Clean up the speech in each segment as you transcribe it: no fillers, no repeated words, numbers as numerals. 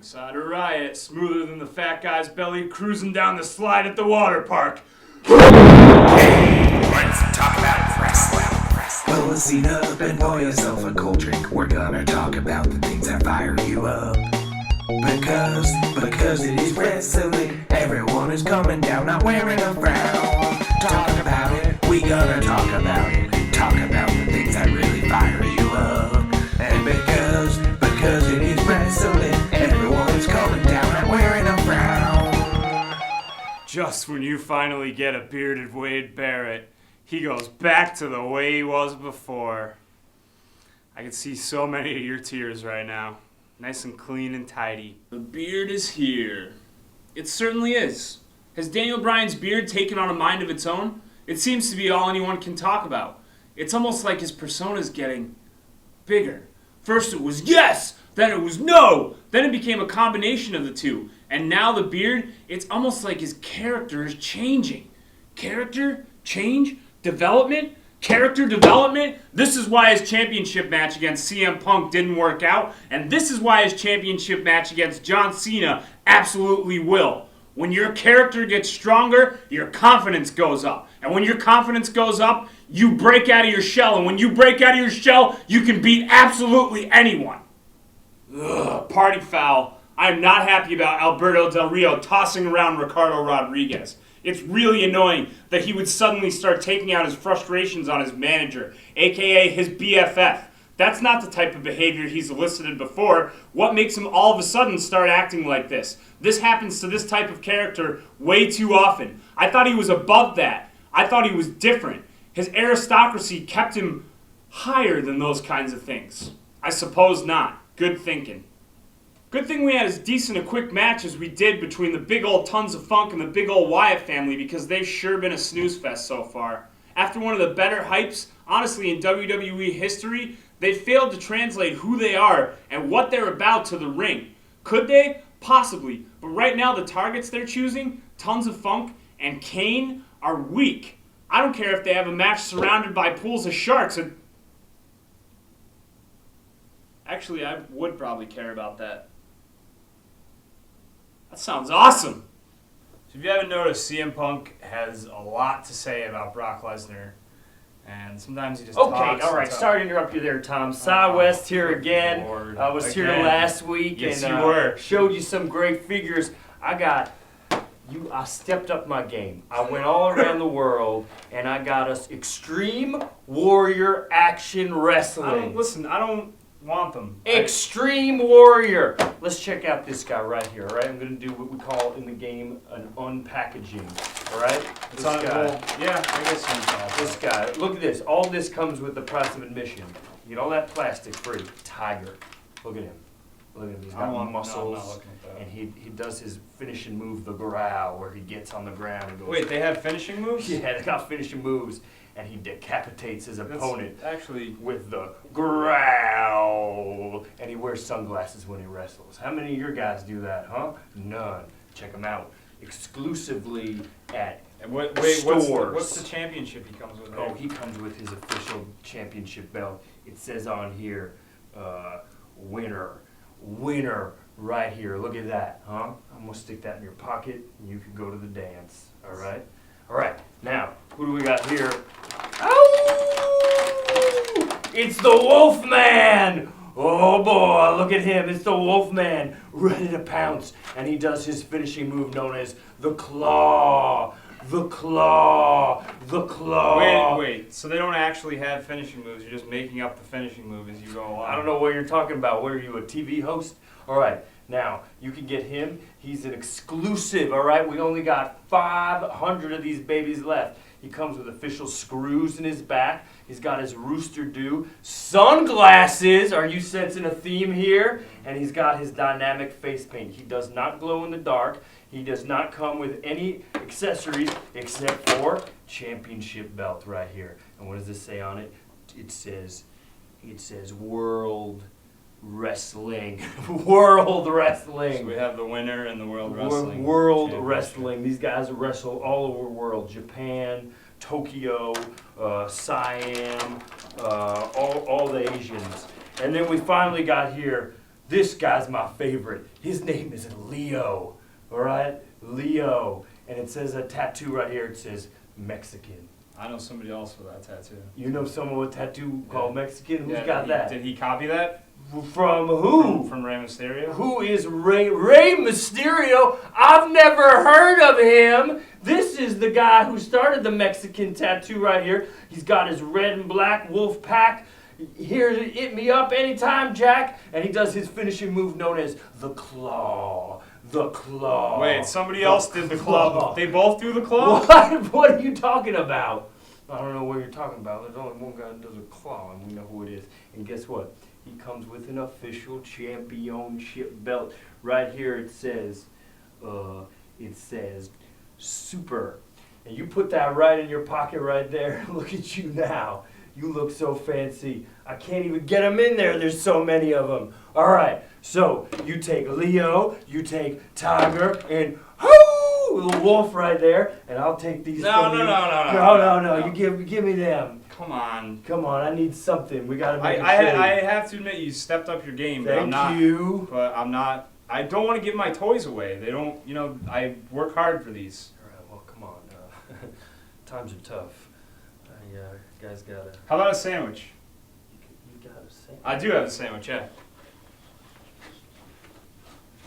Ringside Riot, smoother than the fat guy's belly cruising down the slide at the water park. Let's talk about wrestling. Pull a seat up and pour yourself a cold drink. We're gonna talk about the things that fire you up. Because it is wrestling. Everyone is coming down, not wearing a frown. Talk about it, we gonna talk about it. Talk about the things that really fire you up. And because it is wrestling, everyone is coming down, not wearing a frown. Just when you finally get a bearded Wade Barrett, he goes back to the way he was before. I can see so many of your tears right now. Nice and clean and tidy. The beard is here. It certainly is. Has Daniel Bryan's beard taken on a mind of its own? It seems to be all anyone can talk about. It's almost like his persona's getting bigger. First it was yes, then it was no, then it became a combination of the two. And now the beard, it's almost like his character is changing. Character? Change? Development? Character development? This is why his championship match against CM Punk didn't work out, and this is why his championship match against John Cena absolutely will. When your character gets stronger, your confidence goes up. And when your confidence goes up, you break out of your shell. And when you break out of your shell, you can beat absolutely anyone. Ugh, party foul. I am not happy about Alberto Del Rio tossing around Ricardo Rodriguez. It's really annoying that he would suddenly start taking out his frustrations on his manager, aka his BFF. That's not the type of behavior he's elicited before. What makes him all of a sudden start acting like this? This happens to this type of character way too often. I thought he was above that. I thought he was different. His aristocracy kept him higher than those kinds of things. I suppose not. Good thinking. Good thing we had as decent a quick match as we did between the big old Tons of Funk and the big old Wyatt family, because they've sure been a snooze fest so far. After one of the better hypes, honestly, in WWE history, they failed to translate who they are and what they're about to the ring. Could they? Possibly. But right now, the targets they're choosing, Tons of Funk and Kane, are weak. I don't care if they have a match surrounded by pools of sharks. Actually, I would probably care about that. That sounds awesome. So if you haven't noticed, CM Punk has a lot to say about Brock Lesnar. And sometimes he just talks. Okay, all right. Sorry to interrupt you there, Tom. Cy West here again. I was here last week and showed you some great figures. I stepped up my game. I went all around the world and I got us Extreme Warrior Action Wrestling. I don't want them. Extreme Warrior. Let's check out this guy right here, all right? I'm going to do what we call in the game an unpackaging, all right? This guy. Yeah, I guess you can call it. This guy. Look at this. All this comes with the price of admission. You get all that plastic free. Tiger. Look at him. Look at him. He's got muscles. No, I'm not looking at that. And he does his finishing move, the growl, where he gets on the ground and goes... Wait, they have finishing moves? Yeah, they got finishing moves. And he decapitates his opponent actually with the growl. And he wears sunglasses when he wrestles. How many of your guys do that, huh? None. Check them out. Exclusively at stores. What's the championship he comes with? Oh, he comes with his official championship belt. It says on here, winner, right here. Look at that, huh? I'm going to stick that in your pocket, and you can go to the dance, all right? All right, now, who do we got here? Oh! It's the Wolfman! Oh boy, look at him. It's the Wolfman, ready to pounce. And he does his finishing move known as the Claw. The Claw. The Claw. Wait. So they don't actually have finishing moves. You're just making up the finishing move as you go along. I don't know what you're talking about. What are you, a TV host? All right. Now, you can get him. He's an exclusive, all right? We only got 500 of these babies left. He comes with official screws in his back. He's got his Rooster Doo sunglasses. Are you sensing a theme here? And he's got his dynamic face paint. He does not glow in the dark. He does not come with any accessories except for championship belt right here. And what does this say on it? It says World Wrestling. World Wrestling. So we have the winner and the World Wrestling. World Wrestling. These guys wrestle all over the world. Japan, Tokyo, Siam, all the Asians. And then we finally got here This guy's my favorite. His name is Leo. All right, Leo, and it says a tattoo right here. It says Mexican. I know somebody else with that tattoo. You know someone with a tattoo called Mexican? Who's got that? Did he copy that? From who? From Rey Mysterio? Who is Rey Mysterio? I've never heard of him. This is the guy who started the Mexican tattoo right here. He's got his red and black wolf pack. Here to hit me up anytime, Jack. And he does his finishing move known as the claw. The claw. Wait, somebody else did the claw. They both do the claw? What are you talking about? I don't know what you're talking about. There's only one guy that does a claw, and we know who it is. And guess what? He comes with an official championship belt. Right here it says super. And you put that right in your pocket right there. Look at you now. You look so fancy. I can't even get them in there. There's so many of them. All right. So you take Leo, you take Tiger, and the wolf right there, and I'll take these. No. You give me them. Come on. I need something. We gotta make it I have to admit, you stepped up your game. Thank you. But I'm not. I don't want to give my toys away. They don't. I work hard for these. All right. Well, come on. Times are tough. Guys gotta. How about a sandwich? You got a sandwich. I do have a sandwich. Yeah.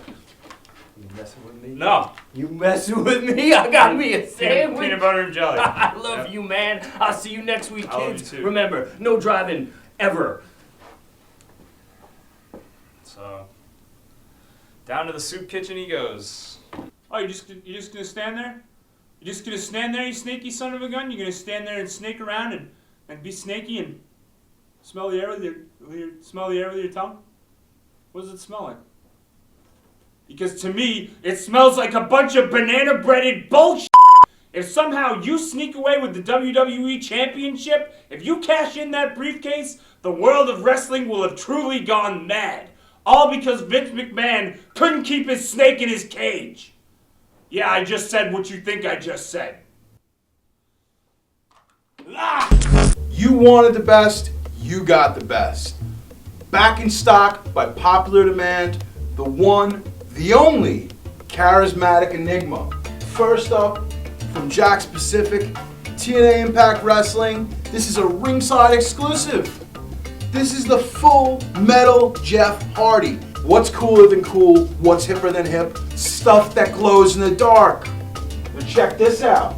You messing with me? No. You messing with me? I got me a sandwich. Peanut butter and jelly. I love you, man. I'll see you next week, kids. I love you too. Remember, no driving ever. So, down to the soup kitchen he goes. Oh, you just gonna stand there? You just gonna stand there, you snaky son of a gun? You're gonna stand there and snake around and be snaky and smell the air with your tongue? What does it smell like? Because to me, it smells like a bunch of banana breaded bullshit. If somehow you sneak away with the WWE Championship, if you cash in that briefcase, the world of wrestling will have truly gone mad. All because Vince McMahon couldn't keep his snake in his cage. Yeah, I just said what you think I just said. Ah! You wanted the best, you got the best. Back in stock by popular demand, the one, the only charismatic enigma. First up, from Jack's Pacific, TNA Impact Wrestling, this is a ringside exclusive. This is the full metal Jeff Hardy. What's cooler than cool? What's hipper than hip? Stuff that glows in the dark. Now check this out.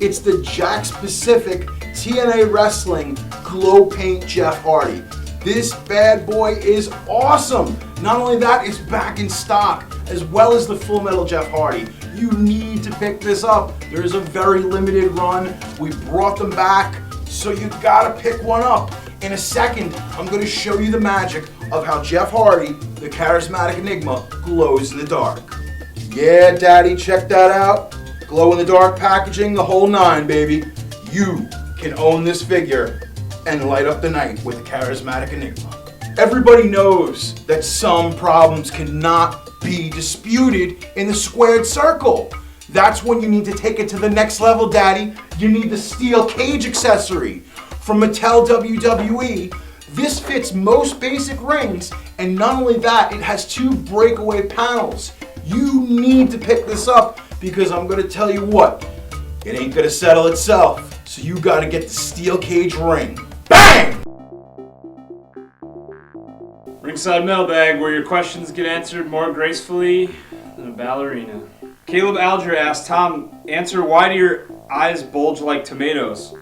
It's the Jack's Pacific TNA Wrestling Glow Paint Jeff Hardy. This bad boy is awesome. Not only that, it's back in stock, as well as the Full Metal Jeff Hardy. You need to pick this up. There is a very limited run. We brought them back, so you gotta pick one up. In a second, I'm gonna show you the magic of how Jeff Hardy, the charismatic enigma, glows in the dark. Yeah, Daddy, check that out. Glow in the dark packaging, the whole nine, baby. You can own this figure and light up the night with the charismatic enigma. Everybody knows that some problems cannot be disputed in the squared circle. That's when you need to take it to the next level, Daddy. You need the steel cage accessory. From Mattel WWE, this fits most basic rings, and not only that, it has 2 breakaway panels. You need to pick this up because I'm gonna tell you what, it ain't gonna settle itself. So you gotta get the steel cage ring. Bang! Ringside Mailbag, where your questions get answered more gracefully than a ballerina. Caleb Alger asked, Tom, answer why do your eyes bulge like tomatoes?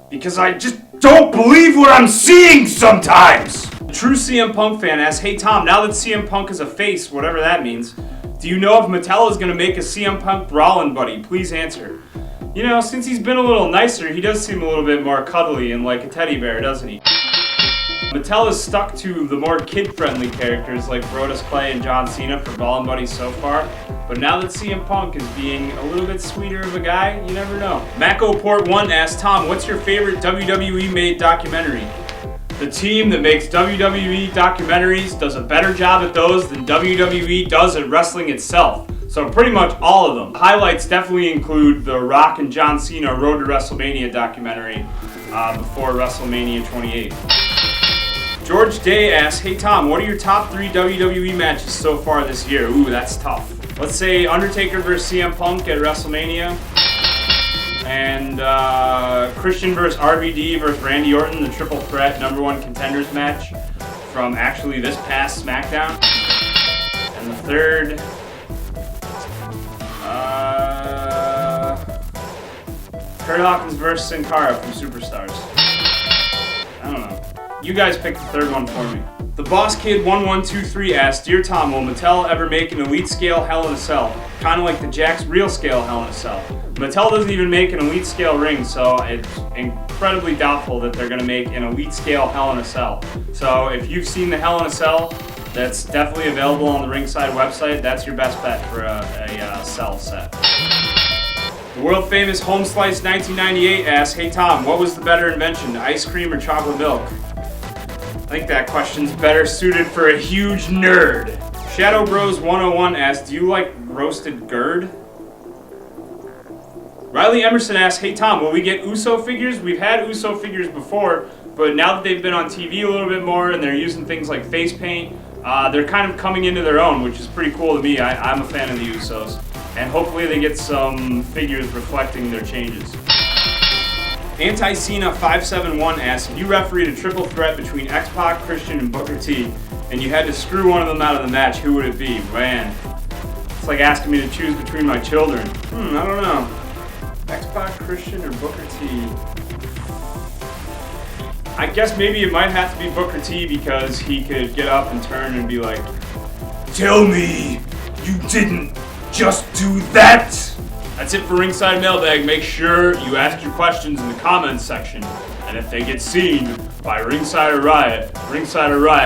Because I just don't believe what I'm seeing sometimes! A true CM Punk fan asks, hey Tom, now that CM Punk is a face, whatever that means, do you know if Mattel is going to make a CM Punk brawling buddy? Please answer. You know, since he's been a little nicer, he does seem a little bit more cuddly and like a teddy bear, doesn't he? Mattel has stuck to the more kid-friendly characters like Brodus Clay and John Cena for brawling buddies so far, but now that CM Punk is being a little bit sweeter of a guy, you never know. Mako Port 1 asked, Tom, what's your favorite WWE-made documentary? The team that makes WWE documentaries does a better job at those than WWE does at wrestling itself. So pretty much all of them. The highlights definitely include the Rock and John Cena Road to WrestleMania documentary before WrestleMania 28. George Day asks, hey Tom, what are your top 3 WWE matches so far this year? Ooh, that's tough. Let's say Undertaker versus CM Punk at WrestleMania. And Christian versus RVD versus Randy Orton, the triple threat #1 contenders match from actually this past SmackDown. And the third, Kurt Hawkins versus Sin Cara from Superstars. I don't know. You guys pick the third one for me. The Boss Kid 1123 asks, Dear Tom, will Mattel ever make an Elite Scale Hell in a Cell? Kind of like the Jakks Real Scale Hell in a Cell. Mattel doesn't even make an Elite Scale ring, so it's incredibly doubtful that they're going to make an Elite Scale Hell in a Cell. So if you've seen the Hell in a Cell, that's definitely available on the Ringside website. That's your best bet for a cell set. The world famous Home Slice 1998 asks, Hey Tom, what was the better invention, ice cream or chocolate milk? I think that question's better suited for a huge nerd. Shadow Bros 101 asks, do you like roasted gourd? Riley Emerson asks, hey Tom, will we get Uso figures? We've had Uso figures before, but now that they've been on TV a little bit more and they're using things like face paint, they're kind of coming into their own, which is pretty cool to me. I'm a fan of the Usos. And hopefully they get some figures reflecting their changes. Anti-Cena 571 asks, if you refereed a triple threat between X-Pac, Christian, and Booker T, and you had to screw one of them out of the match, who would it be? Man, it's like asking me to choose between my children. I don't know. X-Pac, Christian, or Booker T? I guess maybe it might have to be Booker T because he could get up and turn and be like, tell me you didn't just do that! That's it for Ringside Mailbag. Make sure you ask your questions in the comments section. And if they get seen by Ringside or Riot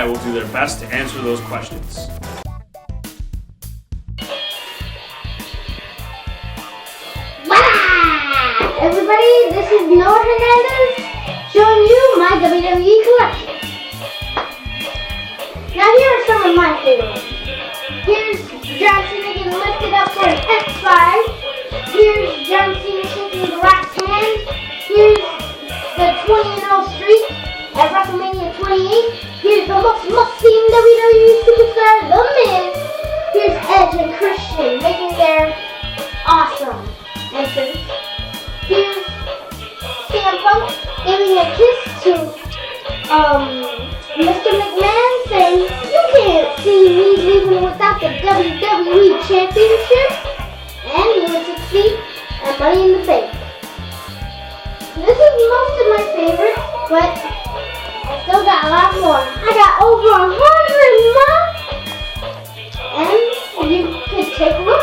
will do their best to answer those questions. Wow! Everybody, this is Noah Hernandez showing you my WWE collection. Now here are some of my favorites. Here's John Cena getting lifted up for an X5. Here's John Cena shaking the last hand. Here's the 20-0 streak at WrestleMania 28. Here's the most must-seen WWE superstar, The Miz. Here's Edge and Christian making their awesome entrance. Here's CM Punk giving a kiss to Mr. McMahon, saying, you can't see me leaving without the WWE Championship. And he would succeed at Money in the Bank. This is most of my favorites, but I still got a lot more. I got over 100 more, and you could take a look.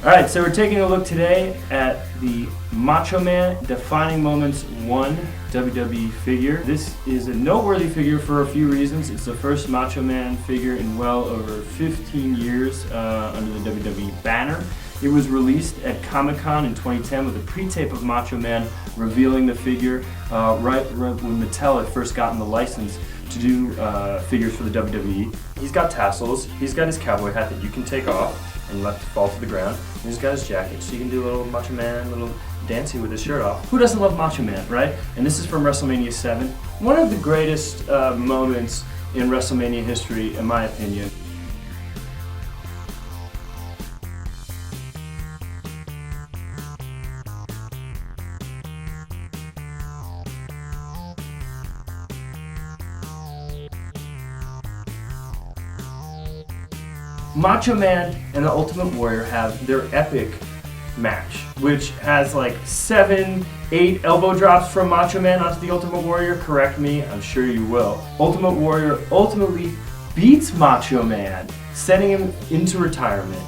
Alright, so we're taking a look today at the Macho Man Defining Moments 1 WWE figure. This is a noteworthy figure for a few reasons. It's the first Macho Man figure in well over 15 years under the WWE banner. It was released at Comic-Con in 2010 with a pre-tape of Macho Man revealing the figure right when Mattel had first gotten the license to do figures for the WWE. He's got tassels, he's got his cowboy hat that you can take off and let it fall to the ground. And he's got his jacket, so you can do a little Macho Man, a little dancing with his shirt off. Who doesn't love Macho Man, right? And this is from WrestleMania 7. One of the greatest moments in WrestleMania history, in my opinion. Macho Man and the Ultimate Warrior have their epic match, which has like 7, 8 elbow drops from Macho Man onto the Ultimate Warrior. Correct me, I'm sure you will. Ultimate Warrior ultimately beats Macho Man, sending him into retirement.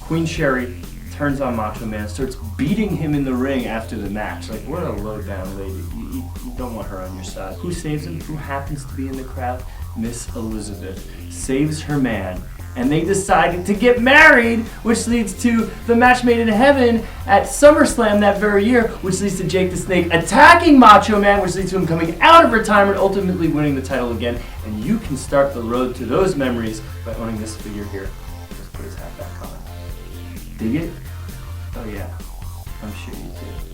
Queen Sherry turns on Macho Man, starts beating him in the ring after the match. Like, what a low-down lady. You don't want her on your side. Who saves him? Who happens to be in the crowd? Miss Elizabeth saves her man. And they decided to get married, which leads to the match made in heaven at SummerSlam that very year, which leads to Jake the Snake attacking Macho Man, which leads to him coming out of retirement, ultimately winning the title again. And you can start the road to those memories by owning this figure here. always have that coming. Dig it? Oh yeah, I'm sure you do.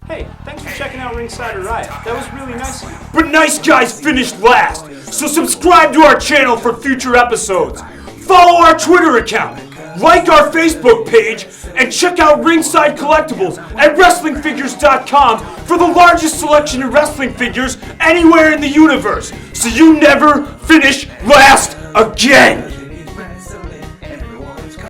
Hey, thanks for checking out Ringside Riot. That was really nice of you. But nice guys finished last, so subscribe to our channel for future episodes. Follow our Twitter account, like our Facebook page, and check out Ringside Collectibles at WrestlingFigures.com for the largest selection of wrestling figures anywhere in the universe, so you never finish last again.